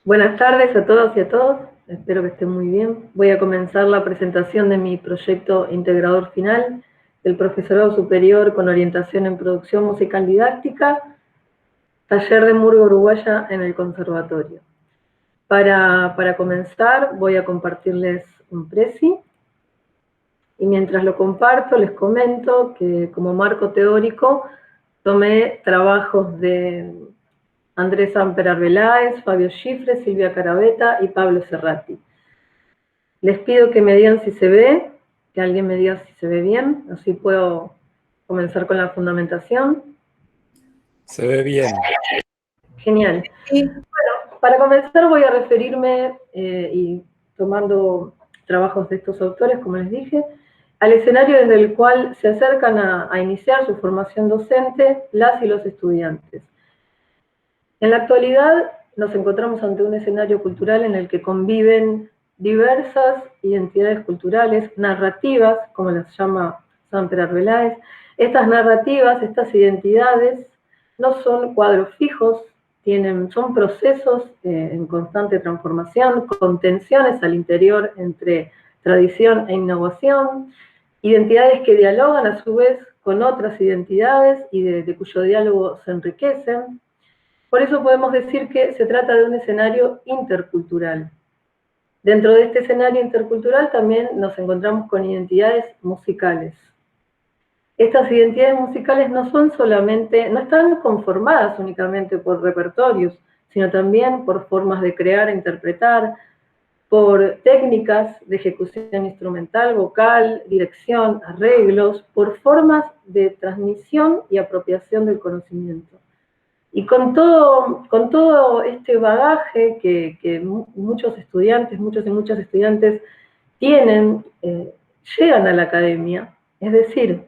Buenas tardes a todas y a todos, espero que estén muy bien. Voy a comenzar la presentación de mi proyecto integrador final del Profesorado Superior con orientación en producción musical didáctica, taller de murga uruguaya en el Conservatorio. Para comenzar voy a compartirles un presi, y mientras lo comparto les comento que como marco teórico tomé trabajos de Andrés Samper Arbeláez, Fabio Schifre, Silvia Carabetta y Pablo Cerrati. Les pido que me digan si se ve, que alguien me diga si se ve bien, así puedo comenzar con la fundamentación. Se ve bien. Genial. Bueno, para comenzar voy a referirme, y tomando trabajos de estos autores, como les dije, al escenario desde el cual se acercan a iniciar su formación docente las y los estudiantes. En la actualidad nos encontramos ante un escenario cultural en el que conviven diversas identidades culturales, narrativas, como las llama Samper Arbeláez. Estas narrativas, estas identidades, no son cuadros fijos, son procesos en constante transformación, con tensiones al interior entre tradición e innovación, identidades que dialogan a su vez con otras identidades y de cuyo diálogo se enriquecen. Por eso podemos decir que se trata de un escenario intercultural. Dentro de este escenario intercultural también nos encontramos con identidades musicales. Estas identidades musicales no están conformadas únicamente por repertorios, sino también por formas de crear e interpretar, por técnicas de ejecución instrumental, vocal, dirección, arreglos, por formas de transmisión y apropiación del conocimiento. Y con todo este bagaje que muchos estudiantes, muchos y muchas estudiantes tienen, llegan a la academia, es decir,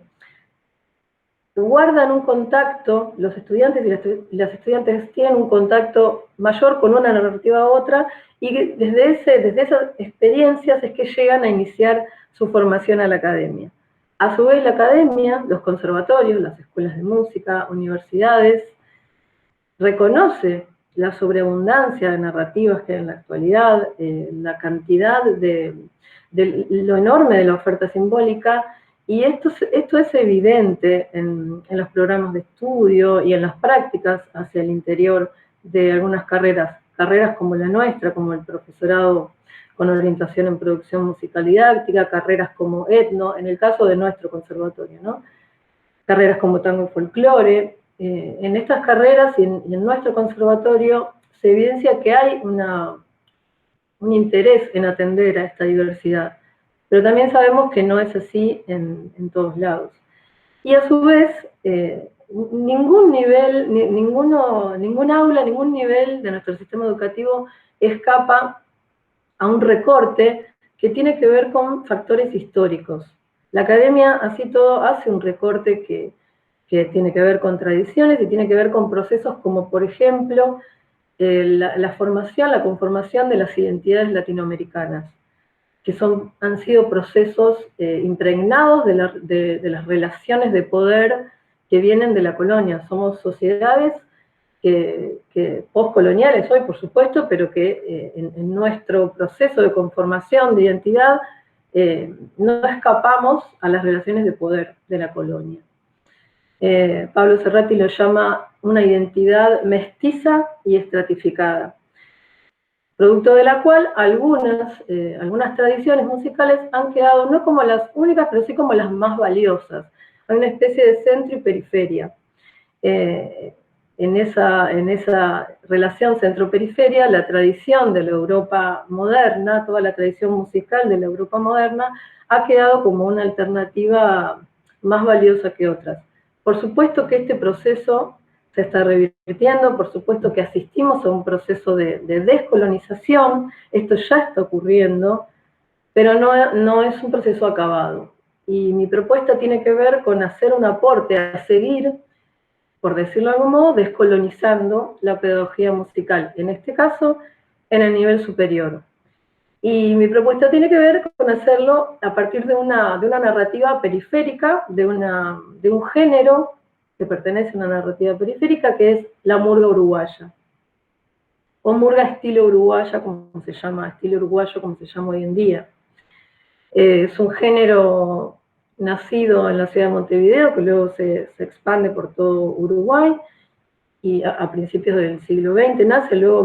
guardan un contacto, los estudiantes y las estudiantes tienen un contacto mayor con una narrativa u otra, y desde esas experiencias es que llegan a iniciar su formación a la academia. A su vez, la academia, los conservatorios, las escuelas de música, universidades, reconoce la sobreabundancia de narrativas que hay en la actualidad, la cantidad de lo enorme de la oferta simbólica, y esto es evidente en los programas de estudio y en las prácticas hacia el interior de algunas carreras como la nuestra, como el profesorado con orientación en producción musical didáctica, carreras como etno, en el caso de nuestro conservatorio, ¿no? Carreras como tango y folclore. En estas carreras y en nuestro conservatorio se evidencia que hay un interés en atender a esta diversidad, pero también sabemos que no es así en todos lados. Y a su vez, ningún nivel, ningún aula, ningún nivel de nuestro sistema educativo escapa a un recorte que tiene que ver con factores históricos. La academia, así todo, hace un recorte que tiene que ver con tradiciones y tiene que ver con procesos como, por ejemplo, la conformación de las identidades latinoamericanas, que han sido procesos impregnados de las relaciones de poder que vienen de la colonia. Somos sociedades postcoloniales hoy, por supuesto, pero que en nuestro proceso de conformación de identidad no escapamos a las relaciones de poder de la colonia. Pablo Cerrati lo llama una identidad mestiza y estratificada, producto de la cual algunas tradiciones musicales han quedado no como las únicas, pero sí como las más valiosas. Hay una especie de centro y periferia. En esa relación centro-periferia, la tradición de la Europa moderna, toda la tradición musical de la Europa moderna, ha quedado como una alternativa más valiosa que otras. Por supuesto que este proceso se está revirtiendo, por supuesto que asistimos a un proceso de descolonización, esto ya está ocurriendo, pero no es un proceso acabado. Y mi propuesta tiene que ver con hacer un aporte a seguir, por decirlo de algún modo, descolonizando la pedagogía musical, en este caso, en el nivel superior. Y mi propuesta tiene que ver con hacerlo a partir de una narrativa periférica, de un género que pertenece a una narrativa periférica, que es la murga uruguaya. o murga estilo uruguaya, como se llama, estilo uruguayo, como se llama hoy en día. Es un género nacido en la ciudad de Montevideo, que luego se expande por todo Uruguay, y a principios del siglo XX nace. Luego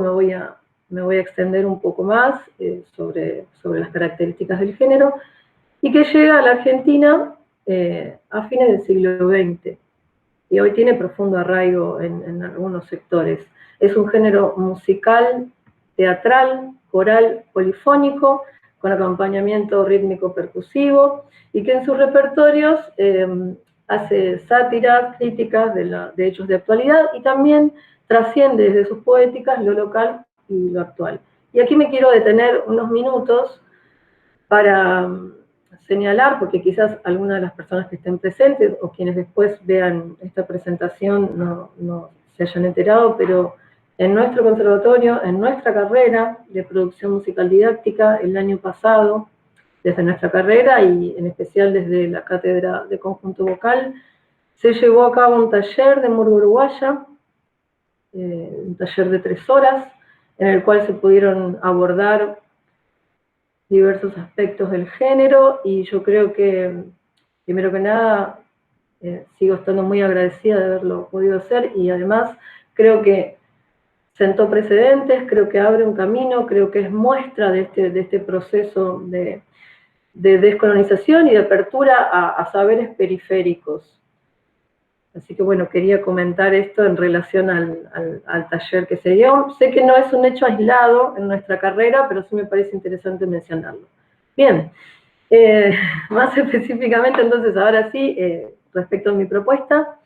me voy a extender un poco más sobre las características del género, y que llega a la Argentina a fines del siglo XX, y hoy tiene profundo arraigo en algunos sectores. Es un género musical, teatral, coral, polifónico, con acompañamiento rítmico percusivo, y que en sus repertorios hace sátiras, críticas de hechos de actualidad, y también trasciende desde sus poéticas lo local y lo actual. Y aquí me quiero detener unos minutos para señalar, porque quizás algunas de las personas que estén presentes o quienes después vean esta presentación no se hayan enterado, pero en nuestro conservatorio, en nuestra carrera de producción musical didáctica, el año pasado, desde nuestra carrera y en especial desde la cátedra de conjunto vocal, se llevó a cabo un taller de murga uruguaya, un taller de 3 horas, en el cual se pudieron abordar diversos aspectos del género, y yo creo que, primero que nada, sigo estando muy agradecida de haberlo podido hacer, y además creo que sentó precedentes, creo que abre un camino, creo que es muestra de este proceso de descolonización y de apertura a saberes periféricos. Así que bueno, quería comentar esto en relación al taller que se dio. Sé que no es un hecho aislado en nuestra carrera, pero sí me parece interesante mencionarlo. Bien, más específicamente entonces, ahora sí, respecto a mi propuesta,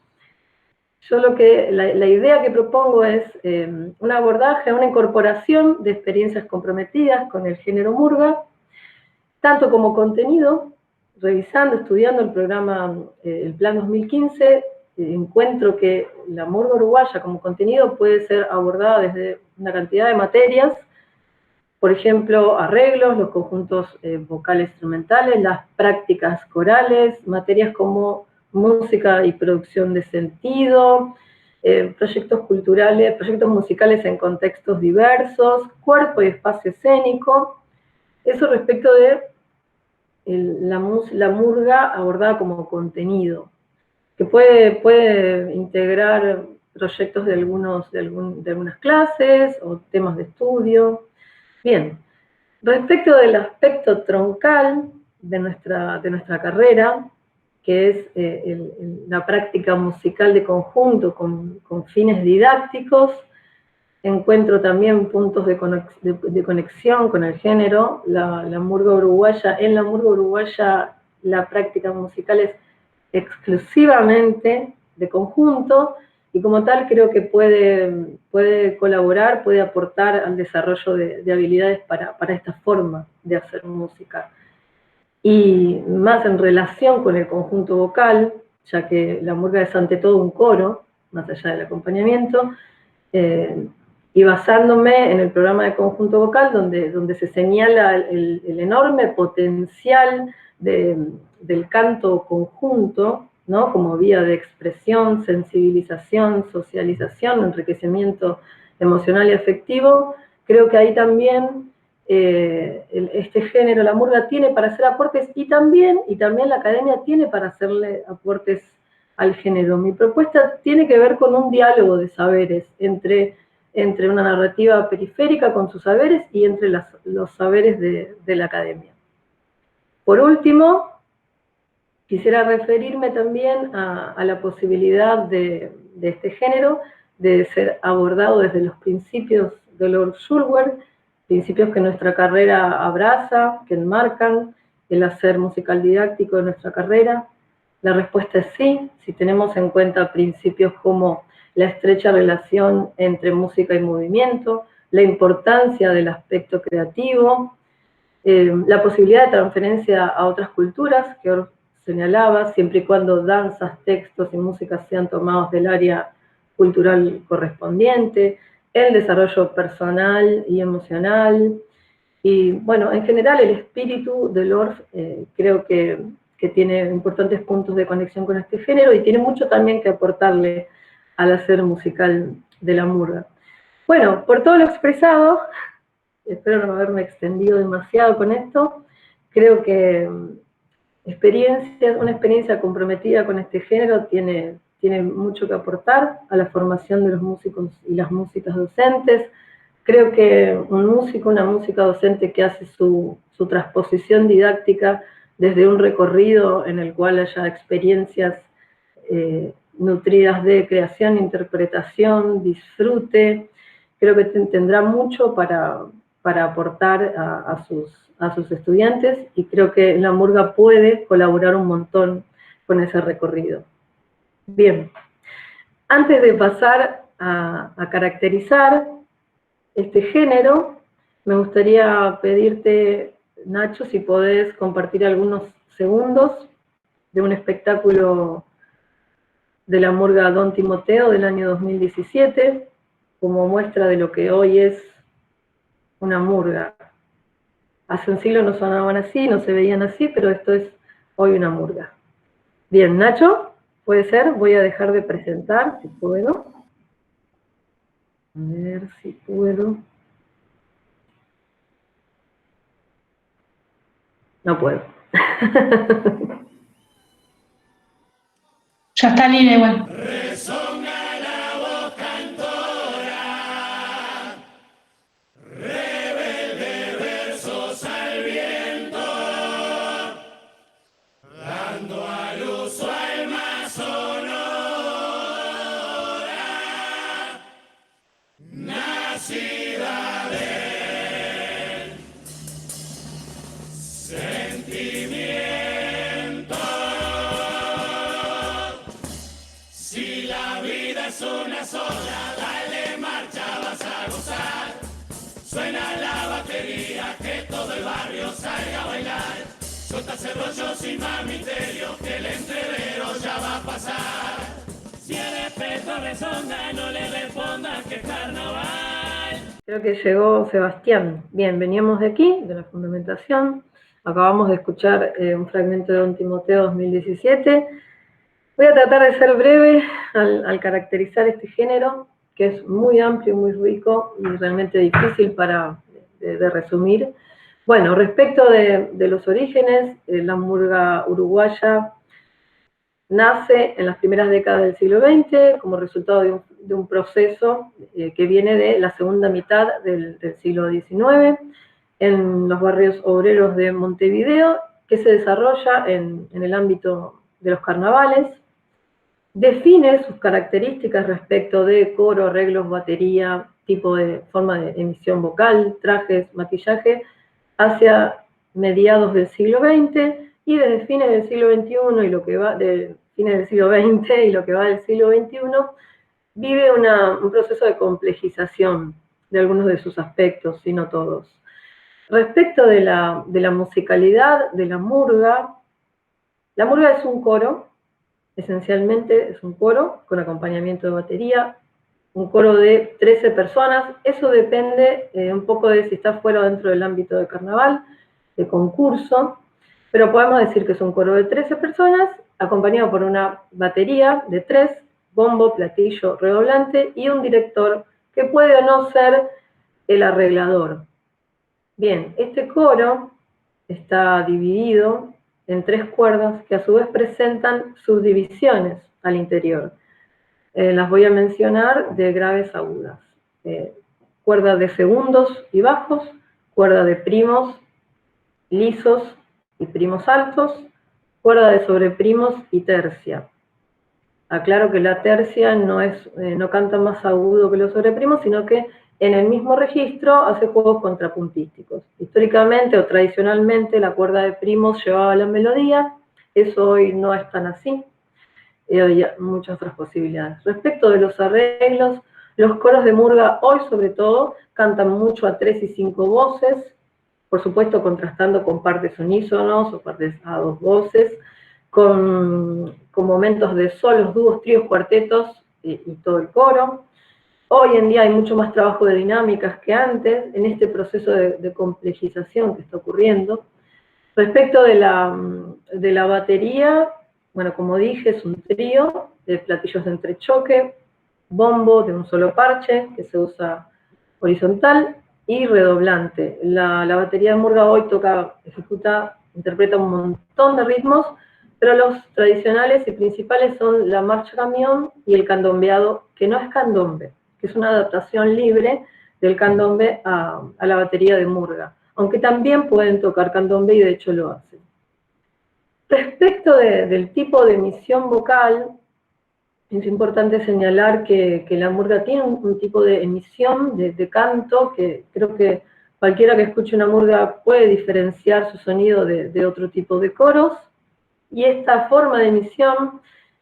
yo la idea que propongo es un abordaje, una incorporación de experiencias comprometidas con el género murga, tanto como contenido, revisando, estudiando el programa, el Plan 2015, encuentro que la murga uruguaya como contenido puede ser abordada desde una cantidad de materias, por ejemplo, arreglos, los conjuntos vocales instrumentales, las prácticas corales, materias como música y producción de sentido, proyectos culturales, proyectos musicales en contextos diversos, cuerpo y espacio escénico. Eso respecto de la murga abordada como contenido, que puede integrar proyectos de algunas clases o temas de estudio. Bien, respecto del aspecto troncal de nuestra carrera, que es la práctica musical de conjunto con fines didácticos, encuentro también puntos de conexión con el género. En la murga uruguaya la práctica musical es exclusivamente de conjunto, y como tal creo que puede colaborar, puede aportar al desarrollo de habilidades para esta forma de hacer música. Y más en relación con el conjunto vocal, ya que la murga es ante todo un coro, más allá del acompañamiento, y basándome en el programa de conjunto vocal, donde se señala el enorme potencial del canto conjunto, ¿no? Como vía de expresión, sensibilización, socialización, enriquecimiento emocional y afectivo, creo que ahí también este género, la murga, tiene para hacer aportes, y también la academia tiene para hacerle aportes al género. Mi propuesta tiene que ver con un diálogo de saberes entre una narrativa periférica con sus saberes y entre los saberes de la academia. Por último, quisiera referirme también a la posibilidad de este género de ser abordado desde los principios de Lord Schulwer, principios que nuestra carrera abraza, que enmarcan el hacer musical didáctico de nuestra carrera. La respuesta es sí, si tenemos en cuenta principios como la estrecha relación entre música y movimiento, la importancia del aspecto creativo, la posibilidad de transferencia a otras culturas, que Orff señalaba, siempre y cuando danzas, textos y música sean tomados del área cultural correspondiente, el desarrollo personal y emocional, y bueno, en general el espíritu de Orff creo que tiene importantes puntos de conexión con este género, y tiene mucho también que aportarle al hacer musical de la murga. Bueno, por todo lo expresado, espero no haberme extendido demasiado con esto, creo que una experiencia comprometida con este género tiene mucho que aportar a la formación de los músicos y las músicas docentes. Creo que un músico, una música docente que hace su transposición didáctica desde un recorrido en el cual haya experiencias nutridas de creación, interpretación, disfrute, creo que tendrá mucho para aportar a sus estudiantes, y creo que la murga puede colaborar un montón con ese recorrido. Bien, antes de pasar a caracterizar este género, me gustaría pedirte, Nacho, si podés compartir algunos segundos de un espectáculo de la murga Don Timoteo del año 2017, como muestra de lo que hoy es una murga. Hace un siglo no sonaban así, no se veían así, pero esto es hoy una murga. Bien, Nacho, ¿puede ser? Voy a dejar de presentar, si puedo. A ver si puedo. No puedo. Ya está libre igual. Resonga la voz cantora, rebelde versos al viento, dando a luz su alma sonora, nacida del sentimiento. Si la vida es una sola, dale marcha, vas a gozar. Suena la batería, que todo el barrio salga a bailar. Suéltase rollo sin más misterio, que el entrevero ya va a pasar. Si el espejo resonga, no le respondas que es carnaval. Creo que llegó Sebastián. Bien, veníamos de aquí, de la fundamentación. Acabamos de escuchar un fragmento de Don Timoteo 2017. Voy a tratar de ser breve al caracterizar este género, que es muy amplio, muy rico y realmente difícil de resumir. Bueno, respecto de los orígenes, la murga uruguaya nace en las primeras décadas del siglo XX como resultado de un proceso que viene de la segunda mitad del siglo XIX en los barrios obreros de Montevideo, que se desarrolla en el ámbito de los carnavales. Define sus características respecto de coro, arreglos, batería, tipo de forma de emisión vocal, trajes, maquillaje, hacia mediados del siglo XX, y desde fines del siglo XXI y lo que va del fines del siglo XX y lo que va del siglo XXI, vive un proceso de complejización de algunos de sus aspectos, si no todos. Respecto de la musicalidad de la murga es un coro. Esencialmente es un coro con acompañamiento de batería, un coro de 13 personas. Eso depende un poco de si está fuera o dentro del ámbito de carnaval, de concurso, pero podemos decir que es un coro de 13 personas, acompañado por una batería de 3, bombo, platillo, redoblante, y un director que puede o no ser el arreglador. Bien, este coro está dividido en 3 cuerdas que a su vez presentan subdivisiones al interior. Las voy a mencionar de graves a agudas. Cuerda de segundos y bajos, cuerda de primos lisos y primos altos, cuerda de sobreprimos y tercia. Aclaro que la tercia no canta más agudo que los sobreprimos, sino que en el mismo registro hace juegos contrapuntísticos. Históricamente o tradicionalmente la cuerda de primos llevaba la melodía, eso hoy no es tan así, hay muchas otras posibilidades. Respecto de los arreglos, los coros de murga hoy sobre todo cantan mucho a 3 y 5 voces, por supuesto contrastando con partes unísonos o partes a 2 voces, con momentos de solos, dúos, tríos, cuartetos y todo el coro. Hoy en día hay mucho más trabajo de dinámicas que antes, en este proceso de complejización que está ocurriendo. Respecto de la batería, bueno, como dije, es un trío de platillos de entrechoque, bombo de un solo parche, que se usa horizontal y redoblante. La batería de murga hoy interpreta un montón de ritmos, pero los tradicionales y principales son la marcha camión y el candombeado, que no es candombe, que es una adaptación libre del candombe a la batería de murga, aunque también pueden tocar candombe y de hecho lo hacen. Respecto del tipo de emisión vocal, es importante señalar que la murga tiene un tipo de emisión de canto que creo que cualquiera que escuche una murga puede diferenciar su sonido de otro tipo de coros, y esta forma de emisión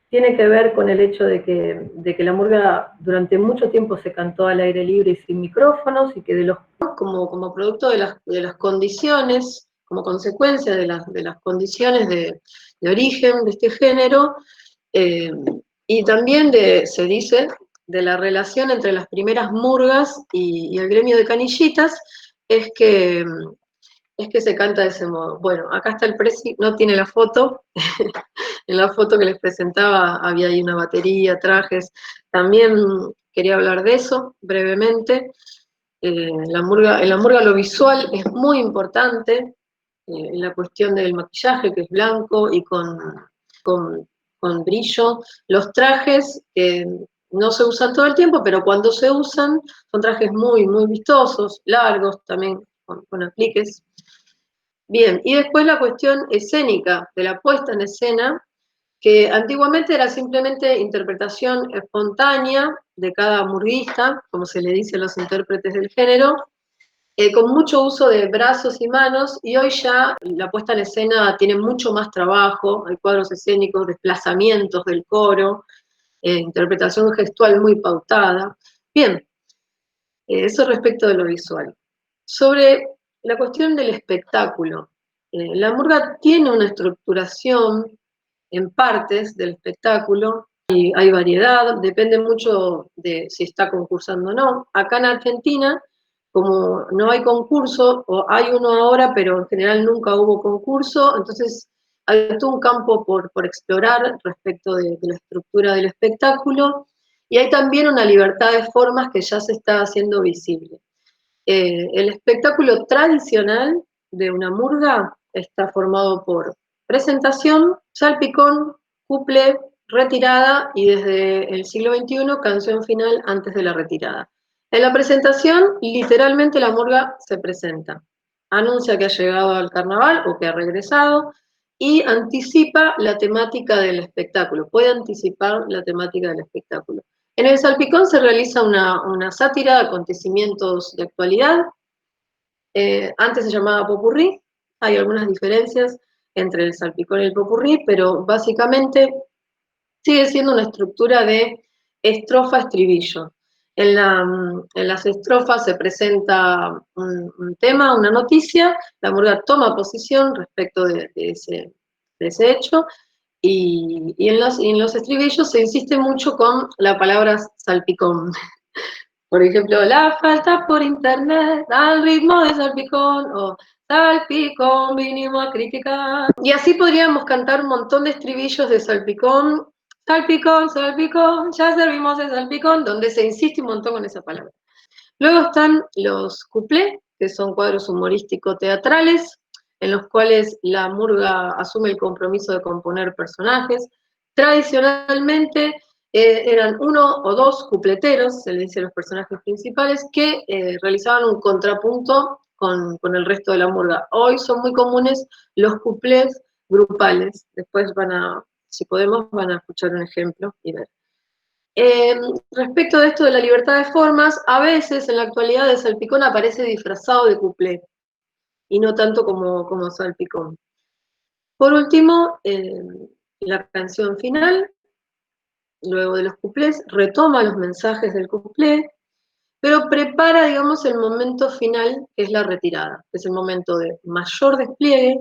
tiene que ver con el hecho de que la murga durante mucho tiempo se cantó al aire libre y sin micrófonos, y que como producto de las condiciones, como consecuencia de las condiciones de origen de este género, y también se dice de la relación entre las primeras murgas y el gremio de canillitas, es que se canta de ese modo. Bueno, acá está el Presi, no tiene la foto. En la foto que les presentaba había ahí una batería, trajes. También quería hablar de eso brevemente. En la murga lo visual es muy importante, en la cuestión del maquillaje, que es blanco y con brillo. Los trajes no se usan todo el tiempo, pero cuando se usan son trajes muy, muy vistosos, largos, también con apliques. Bien, y después la cuestión escénica, de la puesta en escena, que antiguamente era simplemente interpretación espontánea de cada murguista, como se le dice a los intérpretes del género, con mucho uso de brazos y manos, y hoy ya la puesta en escena tiene mucho más trabajo, hay cuadros escénicos, desplazamientos del coro, interpretación gestual muy pautada. Bien, eso respecto de lo visual. Sobre la cuestión del espectáculo, la murga tiene una estructuración en partes del espectáculo, y hay variedad, depende mucho de si está concursando o no. Acá en Argentina, como no hay concurso, o hay uno ahora, pero en general nunca hubo concurso, entonces hay todo un campo por explorar respecto de la estructura del espectáculo, y hay también una libertad de formas que ya se está haciendo visible. El espectáculo tradicional de una murga está formado por presentación, salpicón, cuplé, retirada y desde el siglo XXI canción final antes de la retirada. En la presentación, literalmente la murga se presenta, anuncia que ha llegado al carnaval o que ha regresado y anticipa la temática del espectáculo, puede anticipar la temática del espectáculo. En el salpicón se realiza una sátira de acontecimientos de actualidad. Antes se llamaba popurrí, hay algunas diferencias entre el salpicón y el popurrí, pero básicamente sigue siendo una estructura de estrofa-estribillo. En las estrofas se presenta un tema, una noticia, la murga toma posición respecto de ese hecho, y en los estribillos se insiste mucho con la palabra salpicón. Por ejemplo, la falta por internet, al ritmo de salpicón, o salpicón, vinimos a criticar. Y así podríamos cantar un montón de estribillos de salpicón, salpicón, salpicón, ya servimos de salpicón, donde se insiste un montón con esa palabra. Luego están los cuplés, que son cuadros humorístico-teatrales, en los cuales la murga asume el compromiso de componer personajes. Tradicionalmente eran uno o dos cupleteros, se le dice a los personajes principales, que realizaban un contrapunto con el resto de la murga. Hoy son muy comunes los cuplés grupales. Después si podemos, van a escuchar un ejemplo y ver. Respecto de esto de la libertad de formas, a veces en la actualidad el salpicón aparece disfrazado de cuplé, y no tanto como salpicón. Por último, la canción final, luego de los cuplés, retoma los mensajes del cuplé, pero prepara, digamos, el momento final, que es la retirada, que es el momento de mayor despliegue,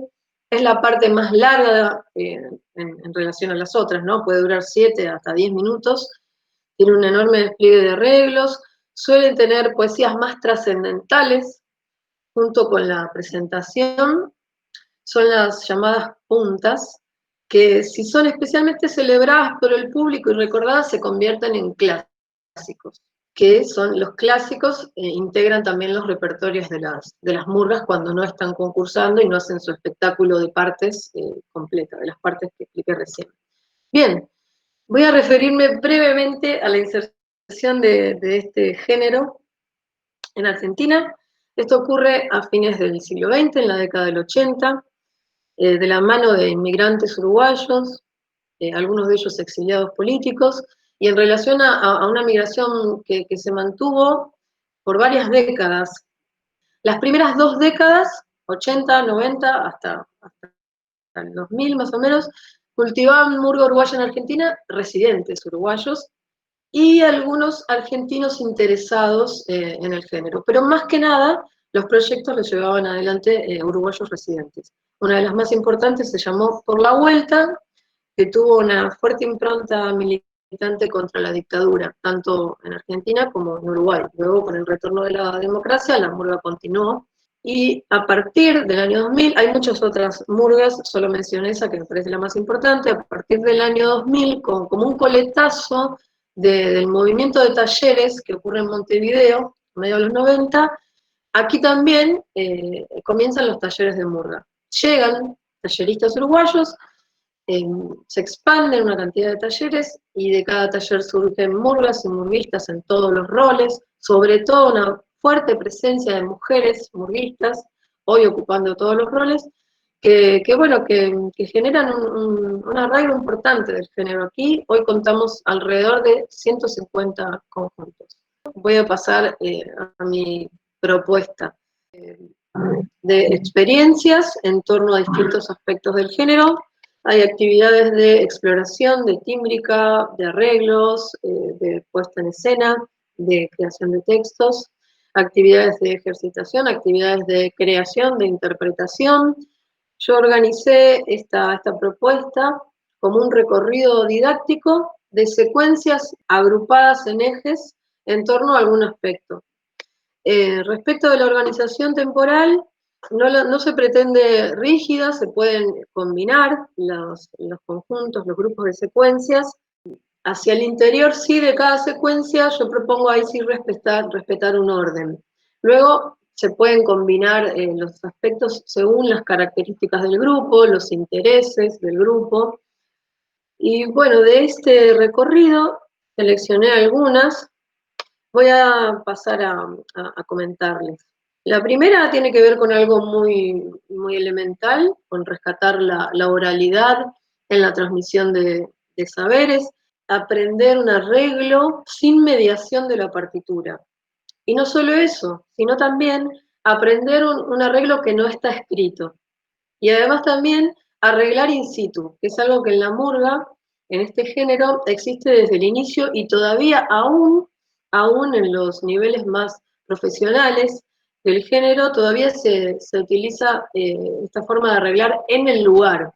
es la parte más larga en relación a las otras, ¿no? Puede durar 7 hasta 10 minutos, tiene un enorme despliegue de arreglos, suelen tener poesías más trascendentales, junto con la presentación, son las llamadas puntas, que si son especialmente celebradas por el público y recordadas, se convierten en clásicos. que son los clásicos, integran también los repertorios de las murgas cuando no están concursando y no hacen su espectáculo de partes completa, de las partes que expliqué recién. Bien, voy a referirme brevemente a la inserción de este género en Argentina. Esto ocurre a fines del siglo XX, en la década del 80, de la mano de inmigrantes uruguayos, algunos de ellos exiliados políticos, y en relación a una migración que se mantuvo por varias décadas. Las primeras 2 décadas, 80, 90, hasta el 2000 más o menos, cultivaban murga uruguaya en Argentina residentes uruguayos y algunos argentinos interesados en el género. Pero más que nada, los proyectos los llevaban adelante uruguayos residentes. Una de las más importantes se llamó Por la Vuelta, que tuvo una fuerte impronta militante contra la dictadura, tanto en Argentina como en Uruguay. Luego, con el retorno de la democracia, la murga continuó. Y a partir del año 2000, hay muchas otras murgas, solo mencioné esa que me parece la más importante, a partir del año 2000, como un coletazo del movimiento de talleres que ocurre en Montevideo, a mediados de los 90, aquí también comienzan los talleres de murga. Llegan talleristas uruguayos, se expanden una cantidad de talleres y de cada taller surgen murgas y murguistas en todos los roles, sobre todo una fuerte presencia de mujeres murguistas, hoy ocupando todos los roles, que generan un arraigo importante del género aquí. Hoy contamos alrededor de 150 conjuntos. Voy a pasar a mi propuesta de experiencias en torno a distintos aspectos del género. Hay actividades de exploración, de tímbrica, de arreglos, de puesta en escena, de creación de textos, actividades de ejercitación, actividades de creación, de interpretación. Yo organicé esta propuesta como un recorrido didáctico de secuencias agrupadas en ejes en torno a algún aspecto. Respecto de la organización temporal, no se pretende rígida, se pueden combinar los conjuntos, los grupos de secuencias. Hacia el interior sí de cada secuencia yo propongo ahí sí respetar un orden. Luego se pueden combinar los aspectos según las características del grupo, los intereses del grupo. Y bueno, de este recorrido seleccioné algunas. Voy a pasar a comentarles. La primera tiene que ver con algo muy, muy elemental, con rescatar la oralidad en la transmisión de saberes, aprender un arreglo sin mediación de la partitura. Y no solo eso, sino también aprender un arreglo que no está escrito. Y además también arreglar in situ, que es algo que en la murga, en este género, existe desde el inicio y todavía aún en los niveles más profesionales del género, todavía se utiliza esta forma de arreglar en el lugar.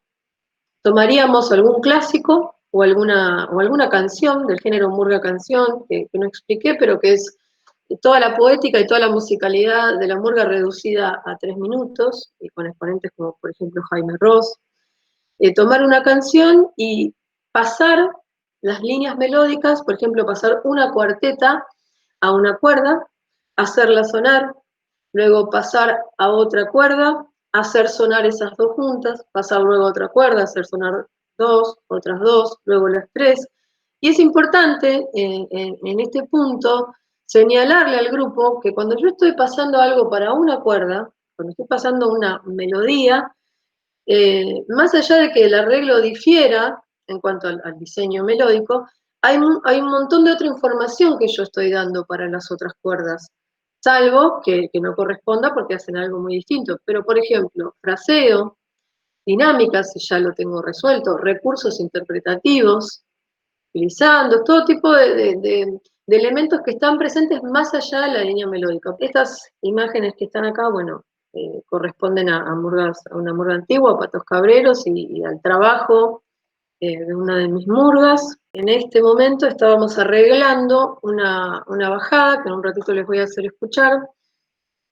Tomaríamos algún clásico o alguna canción del género murga canción, que no expliqué, pero que es toda la poética y toda la musicalidad de la murga reducida a 3 minutos, y con exponentes como por ejemplo Jaime Ross. Tomar una canción y pasar las líneas melódicas, por ejemplo, pasar una cuarteta a una cuerda, hacerla sonar, luego pasar a otra cuerda, hacer sonar esas 2 juntas, pasar luego a otra cuerda, hacer sonar 2, otras 2, luego las 3. Y es importante en este punto señalarle al grupo que cuando yo estoy pasando algo para una cuerda, cuando estoy pasando una melodía, más allá de que el arreglo difiera en cuanto al diseño melódico, hay un montón de otra información que yo estoy dando para las otras cuerdas, salvo que no corresponda porque hacen algo muy distinto. Pero, por ejemplo, fraseo, dinámicas, si ya lo tengo resuelto, recursos interpretativos, utilizando todo tipo de elementos que están presentes más allá de la línea melódica. Estas imágenes que están acá, bueno, corresponden a una murga antigua, a Patos Cabreros y al trabajo de una de mis murgas. En este momento estábamos arreglando una bajada, que en un ratito les voy a hacer escuchar,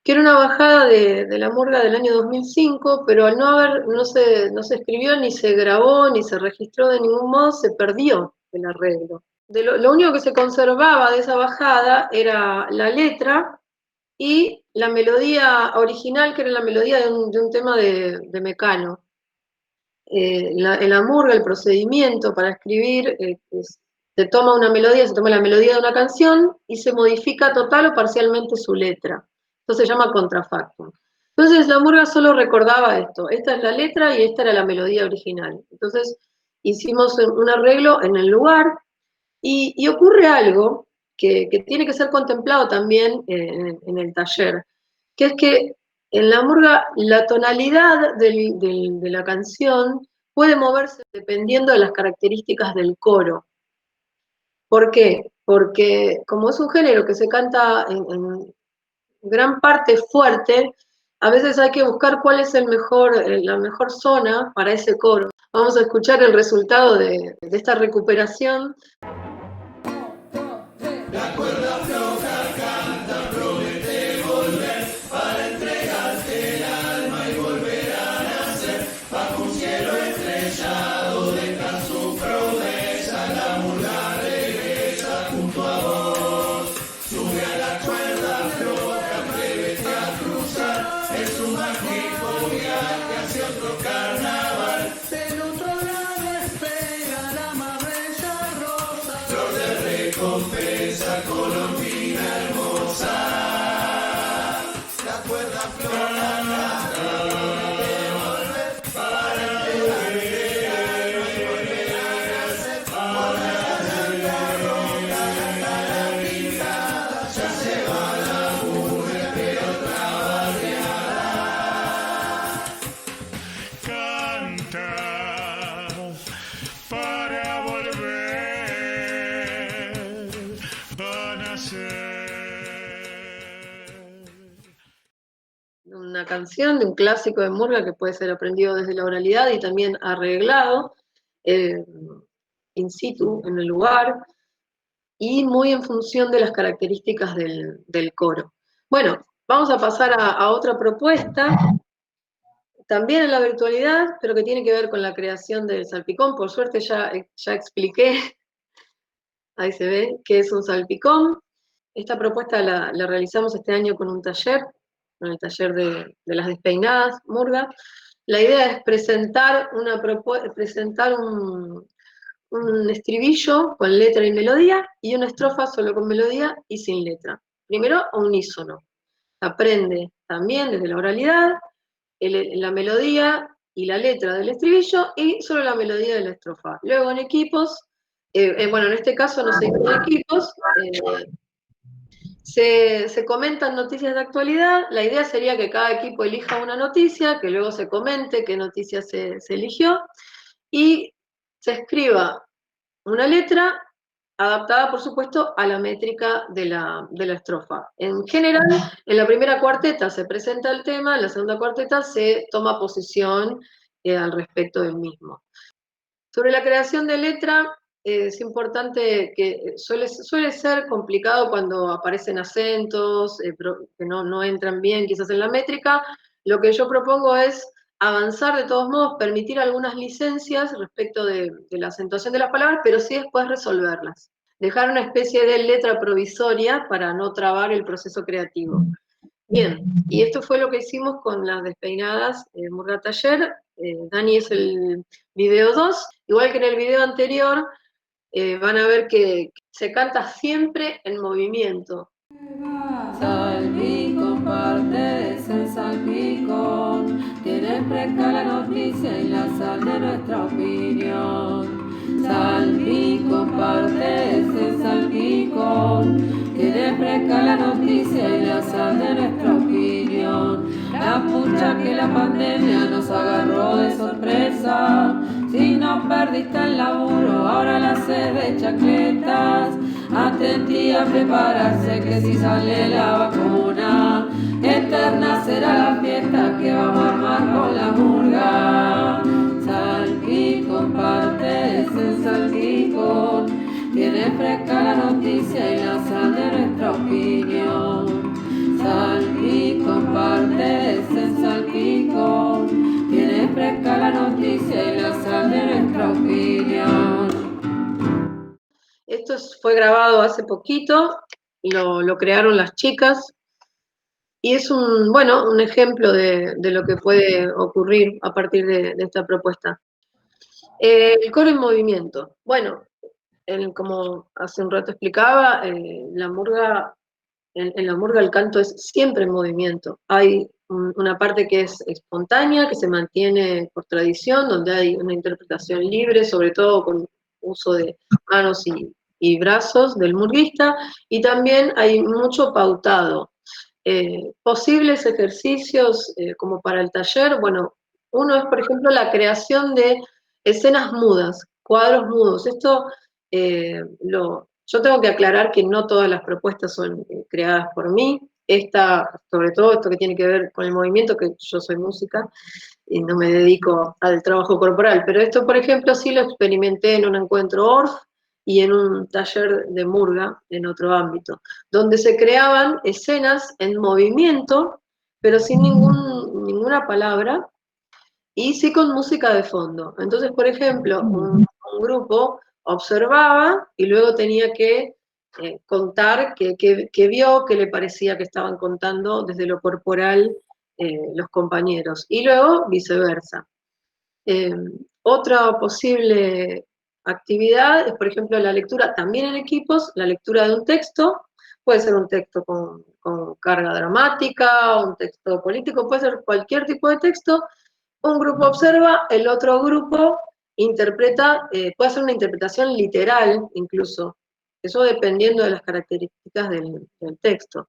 que era una bajada de la murga del año 2005, pero al no se escribió, ni se grabó, ni se registró de ningún modo, se perdió el arreglo. lo único que se conservaba de esa bajada era la letra y la melodía original, que era la melodía de un tema de Mecano. En la murga, el procedimiento para escribir, se toma una melodía, se toma la melodía de una canción y se modifica total o parcialmente su letra. Esto se llama contrafactum. Entonces la murga solo recordaba esto, esta es la letra y esta era la melodía original. Entonces hicimos un arreglo en el lugar y ocurre algo que tiene que ser contemplado también en el taller, que es que en la murga la tonalidad de la canción puede moverse dependiendo de las características del coro. ¿Por qué? Porque como es un género que se canta en gran parte fuerte, a veces hay que buscar cuál es la mejor zona para ese coro. Vamos a escuchar el resultado de esta recuperación. La cuerda floja canta, promete volver para entregarte el alma y volver a nacer. Bajo un cielo estrellado deja su promesa, la murga regresa junto a vos. Sube a la cuerda floja, atrévete a cruzar, es un mágico viaje hacia otro carnaval. Del otro lado espera la más bella rosa, flor de recompensa, colombina hermosa. La cuerda floja una canción de un clásico de murga que puede ser aprendido desde la oralidad y también arreglado in situ, en el lugar, y muy en función de las características del coro. Bueno, vamos a pasar a otra propuesta, también en la virtualidad, pero que tiene que ver con la creación del salpicón. Por suerte ya expliqué, ahí se ve, qué es un salpicón. Esta propuesta la realizamos este año con un taller, con el taller de las despeinadas, murga. La idea es presentar un estribillo con letra y melodía, y una estrofa solo con melodía y sin letra. Primero, a unísono. Aprende también desde la oralidad, la melodía y la letra del estribillo, y solo la melodía de la estrofa. Luego en equipos, bueno, en este caso no se hizo en equipos, se comentan noticias de actualidad. La idea sería que cada equipo elija una noticia, que luego se comente qué noticia se eligió, y se escriba una letra adaptada, por supuesto, a la métrica de la estrofa. En general, en la primera cuarteta se presenta el tema, en la segunda cuarteta se toma posición al respecto del mismo. Sobre la creación de letra, es importante que suele ser complicado cuando aparecen acentos que no entran bien quizás en la métrica. Lo que yo propongo es avanzar de todos modos, permitir algunas licencias respecto de la acentuación de las palabras, pero sí después resolverlas. Dejar una especie de letra provisoria para no trabar el proceso creativo. Bien, y esto fue lo que hicimos con las despeinadas Murga Taller. Dani es el video 2. Igual que en el video anterior, van a ver que se canta siempre en movimiento. Salpicón, parte es el salpicón, tiene fresca la noticia y la sal de nuestra opinión. Salpicón, parte es el salpicón, tiene fresca la noticia y la sal de nuestra opinión. La pucha que la pandemia nos agarró de sorpresa, si no perdiste el laburo, ahora la sed de chaquetas. Atentí a prepararse que si sale la vacuna, eterna será la fiesta que vamos a armar con la murga. Salpicón, parte es el salpicón, tiene fresca la noticia y la sal de nuestra opinión. Salpicón, parte es el salpicón, tiene fresca la noticia y la sal de nuestra opinión. Esto es fue grabado hace poquito, lo crearon las chicas, y es un ejemplo de lo que puede ocurrir a partir de esta propuesta. El coro en movimiento. Bueno, como hace un rato explicaba, la murga, en la murga el canto es siempre en movimiento. Hay una parte que es espontánea, que se mantiene por tradición, donde hay una interpretación libre, sobre todo con uso de manos y brazos del murguista, y también hay mucho pautado. Posibles ejercicios como para el taller, bueno, uno es, por ejemplo, la creación de escenas mudas, cuadros mudos. Esto yo tengo que aclarar que no todas las propuestas son creadas por mí. Sobre todo esto que tiene que ver con el movimiento, que yo soy música y no me dedico al trabajo corporal, pero esto, por ejemplo, sí lo experimenté en un encuentro ORF y en un taller de murga en otro ámbito, donde se creaban escenas en movimiento, pero sin ninguna palabra, y sí con música de fondo. Entonces, por ejemplo, un grupo observaba y luego tenía que contar qué vio, qué le parecía que estaban contando desde lo corporal los compañeros, y luego viceversa. Otra posible actividad es, por ejemplo, la lectura, también en equipos, la lectura de un texto. Puede ser un texto con carga dramática, un texto político, puede ser cualquier tipo de texto. Un grupo observa, el otro grupo interpreta, puede hacer una interpretación literal incluso, eso dependiendo de las características del texto.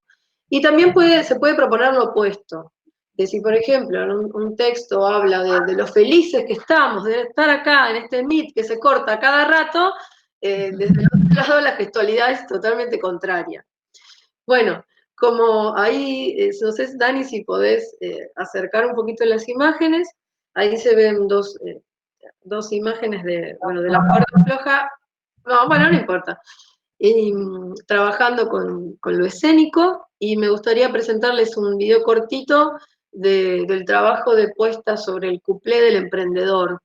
Y también se puede proponer lo opuesto, que si por ejemplo un texto habla de lo felices que estamos, de estar acá en este Meet que se corta cada rato, desde el otro lado la gestualidad es totalmente contraria. Bueno, como ahí, no sé, Dani, si podés acercar un poquito las imágenes, ahí se ven dos imágenes de la cuerda floja, no, bueno, no importa, y, trabajando con lo escénico, y me gustaría presentarles un video cortito del trabajo de puesta sobre el cuplé del emprendedor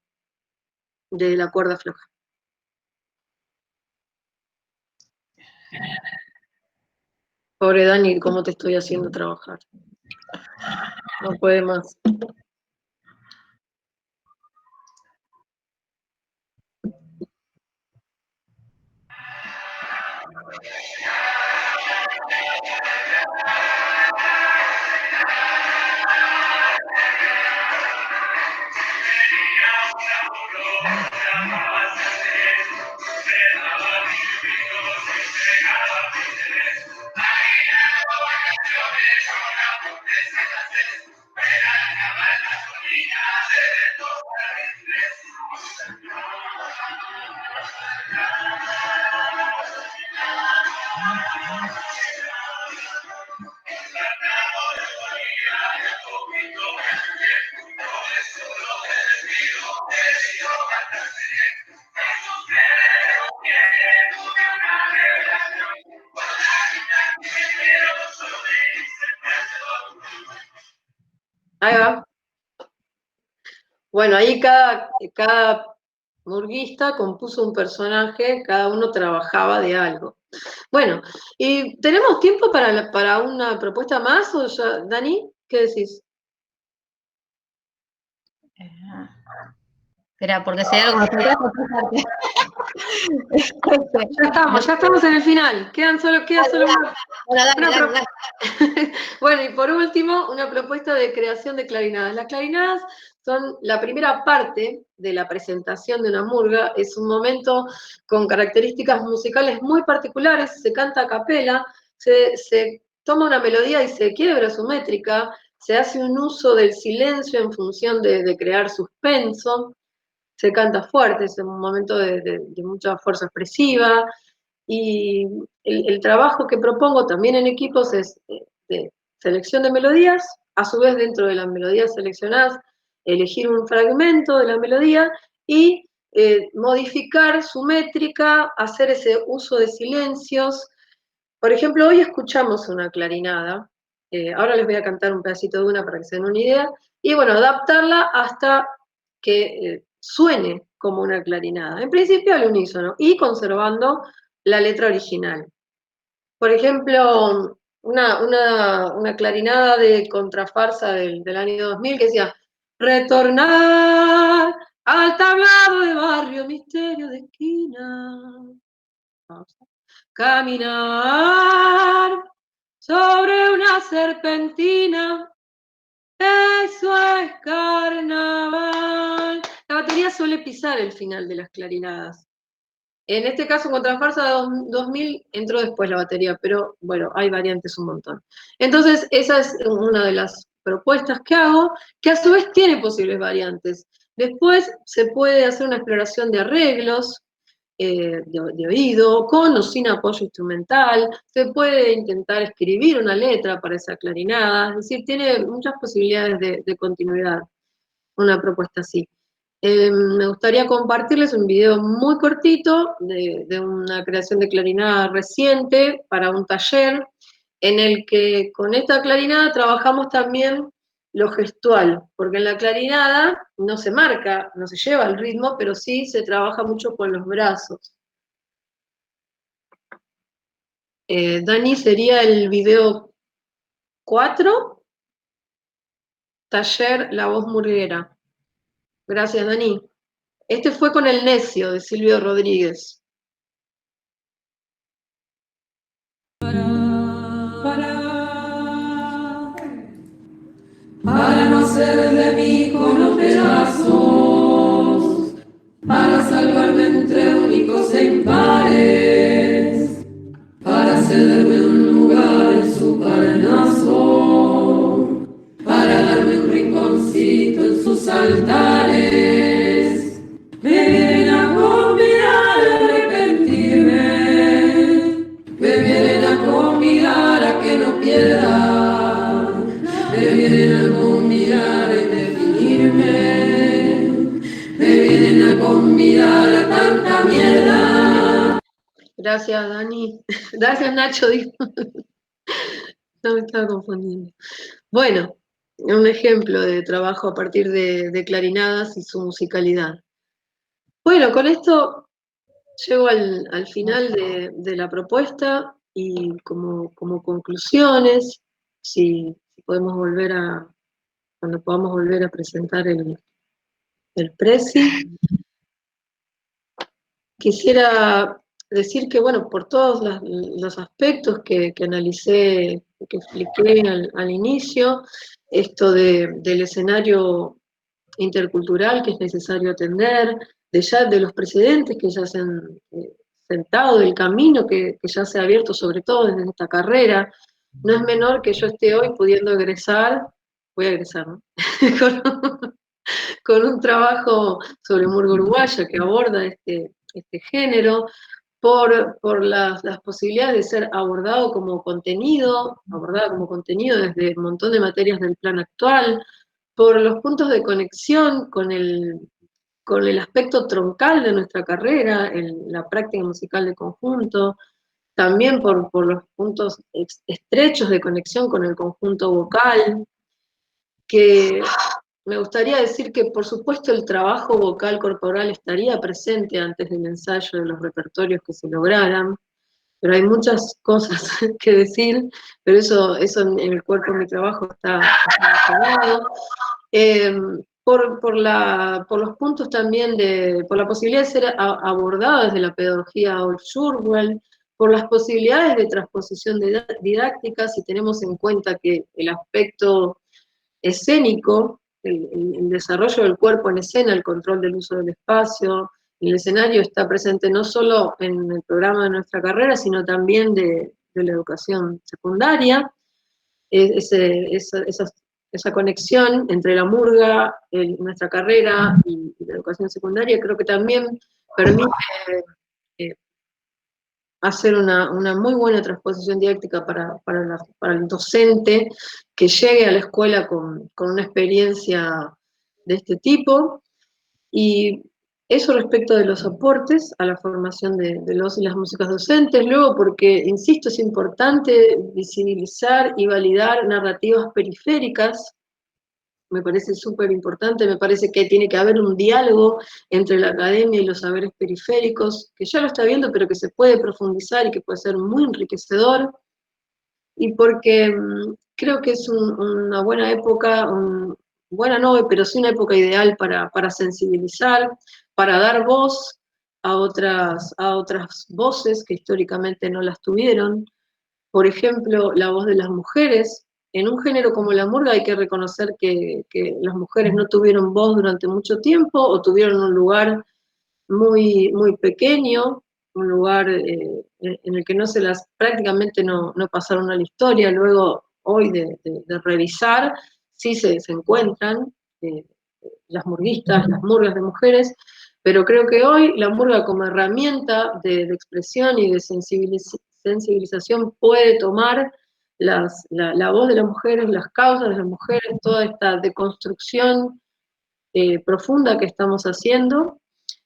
de la cuerda floja. Pobre Dani, ¿cómo te estoy haciendo trabajar? No puede más. Ahí va. Bueno, ahí cada murguista compuso un personaje, cada uno trabajaba de algo. Bueno, ¿y tenemos tiempo para una propuesta más? ¿O ya, Dani, qué decís? Espera, porque si hay algo que Ya estamos en el final. Queda solo una. Bueno, y por último, una propuesta de creación de clarinadas. Las clarinadas son la primera parte de la presentación de una murga, es un momento con características musicales muy particulares, se canta a capela, se toma una melodía y se quiebra su métrica, se hace un uso del silencio en función de crear suspenso, se canta fuerte, es un momento de mucha fuerza expresiva, y el trabajo que propongo también en equipos es de selección de melodías, a su vez dentro de las melodías seleccionadas, elegir un fragmento de la melodía y modificar su métrica, hacer ese uso de silencios. Por ejemplo, hoy escuchamos una clarinada, ahora les voy a cantar un pedacito de una para que se den una idea, y bueno, adaptarla hasta que suene como una clarinada. En principio al unísono, y conservando la letra original. Por ejemplo, una clarinada de contrafarsa del año 2000 que decía, retornar al tablado de barrio, misterio de esquina. Caminar sobre una serpentina, eso es carnaval. La batería suele pisar el final de las clarinadas. En este caso, Contrafarsa 2000 entró después la batería, pero bueno, hay variantes un montón. Entonces, esa es una de las propuestas que hago, que a su vez tiene posibles variantes. Después se puede hacer una exploración de arreglos, de oído, con o sin apoyo instrumental, se puede intentar escribir una letra para esa clarinada, es decir, tiene muchas posibilidades de continuidad, una propuesta así. Me gustaría compartirles un video muy cortito de una creación de clarinada reciente para un taller, en el que con esta clarinada trabajamos también lo gestual, porque en la clarinada no se marca, no se lleva el ritmo, pero sí se trabaja mucho con los brazos. Dani, sería el video 4, taller La Voz Murguera. Gracias, Dani. Este fue con El Necio, de Silvio Rodríguez. Para no hacer de mí con los pedazos, para salvarme entre únicos e impares, para cederme un lugar en su parenazo, para darme un rinconcito en sus altares. Me vienen a convidar a arrepentirme, me vienen a convidar a que no pierda, me vienen a convidar a indefinirme, me vienen a convidar a tanta mierda. Gracias, Dani. Gracias, Nacho. No me estaba confundiendo. Bueno, un ejemplo de trabajo a partir de clarinadas y su musicalidad. Bueno, con esto llego al final de la propuesta y como conclusiones, si podemos cuando podamos volver a presentar el Prezi, quisiera decir que, bueno, por todos los aspectos que analicé, que expliqué al inicio, esto del escenario intercultural que es necesario atender, de los precedentes que ya se han sentado, del camino que ya se ha abierto, sobre todo desde esta carrera. No es menor que yo esté hoy pudiendo egresar, voy a egresar, ¿no? con un trabajo sobre murga uruguaya que aborda este género, por las posibilidades de ser abordado como contenido, desde un montón de materias del plan actual, por los puntos de conexión con el aspecto troncal de nuestra carrera, la práctica musical de conjunto, también por los puntos estrechos de conexión con el conjunto vocal, que me gustaría decir que, por supuesto, el trabajo vocal corporal estaría presente antes del ensayo de los repertorios que se lograran, pero hay muchas cosas que decir, pero eso en el cuerpo de mi trabajo está mencionado. Por los puntos también por la posibilidad de ser abordada desde la pedagogía Olf-Schurwell, por las posibilidades de transposición didáctica, si tenemos en cuenta que el aspecto escénico, el desarrollo del cuerpo en escena, el control del uso del espacio, el escenario está presente no solo en el programa de nuestra carrera, sino también de la educación secundaria. Esa conexión entre la murga, nuestra carrera y la educación secundaria, creo que también permite hacer una muy buena transposición didáctica para el docente que llegue a la escuela con una experiencia de este tipo. Y eso respecto de los aportes a la formación de los y las músicas docentes. Luego, porque, insisto, es importante visibilizar y validar narrativas periféricas me parece súper importante, me parece que tiene que haber un diálogo entre la academia y los saberes periféricos, que ya lo está viendo, pero que se puede profundizar y que puede ser muy enriquecedor, y porque creo que es una buena época, buena no, pero sí una época ideal para sensibilizar, para dar voz a otras voces que históricamente no las tuvieron. Por ejemplo, la voz de las mujeres. En un género como la murga hay que reconocer que las mujeres no tuvieron voz durante mucho tiempo, o tuvieron un lugar muy, muy pequeño, un lugar en el que prácticamente no pasaron a la historia. Luego, hoy de revisar, sí se encuentran las murguistas, las murgas de mujeres, pero creo que hoy la murga como herramienta de expresión y de sensibilización puede tomar la voz de las mujeres, las causas de las mujeres, toda esta deconstrucción profunda que estamos haciendo.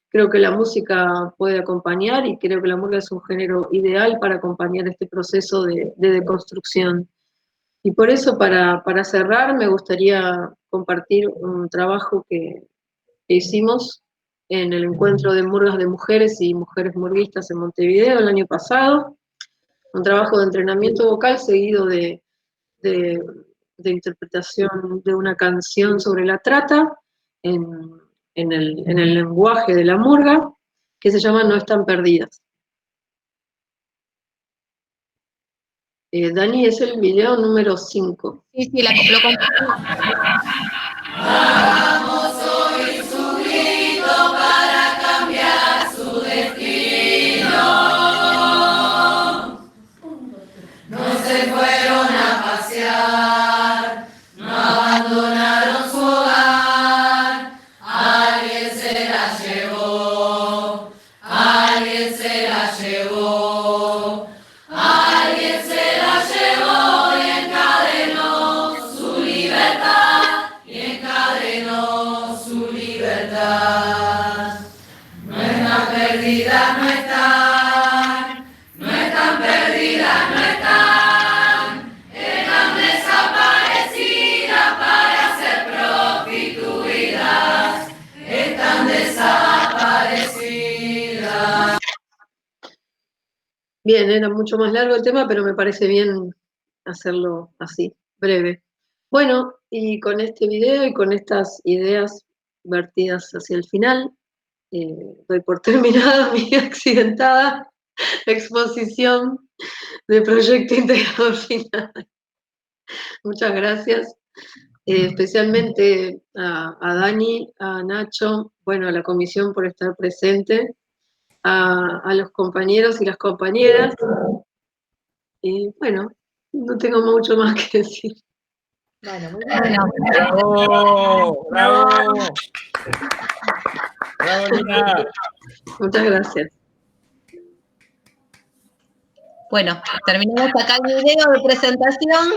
Creo que la música puede acompañar, y creo que la murga es un género ideal para acompañar este proceso de deconstrucción. Y por eso, para cerrar, me gustaría compartir un trabajo que hicimos en el encuentro de murgas de mujeres y mujeres murguistas en Montevideo el año pasado, un trabajo de entrenamiento vocal seguido de interpretación de una canción sobre la trata, en el lenguaje de la murga, que se llama No están perdidas. Dani, es el video número 5. Sí, lo compartí. Hagamos hoy su grito para cambiar su destino. No se fueron a pasear, no abandonaron su hogar. Alguien se la llevó, alguien se la llevó, alguien se la llevó y encadenó su libertad, y encadenó su libertad. No están perdidas, no están, no están perdidas, no están, están desaparecidas para ser prostituidas, están desaparecidas. Bien, era mucho más largo el tema, pero me parece bien hacerlo así, breve. Bueno, y con este video y con estas ideas vertidas hacia el final, doy por terminada mi accidentada exposición de Proyecto Integrador Final. Muchas gracias, especialmente a Dani, a Nacho, bueno, a la comisión por estar presente, a los compañeros y las compañeras, y bueno, no tengo mucho más que decir. Bueno, muy bien. ¡Bravo! ¡Bravo! ¡Bravo, Lina! Muchas gracias. Bueno, terminamos acá el video de presentación.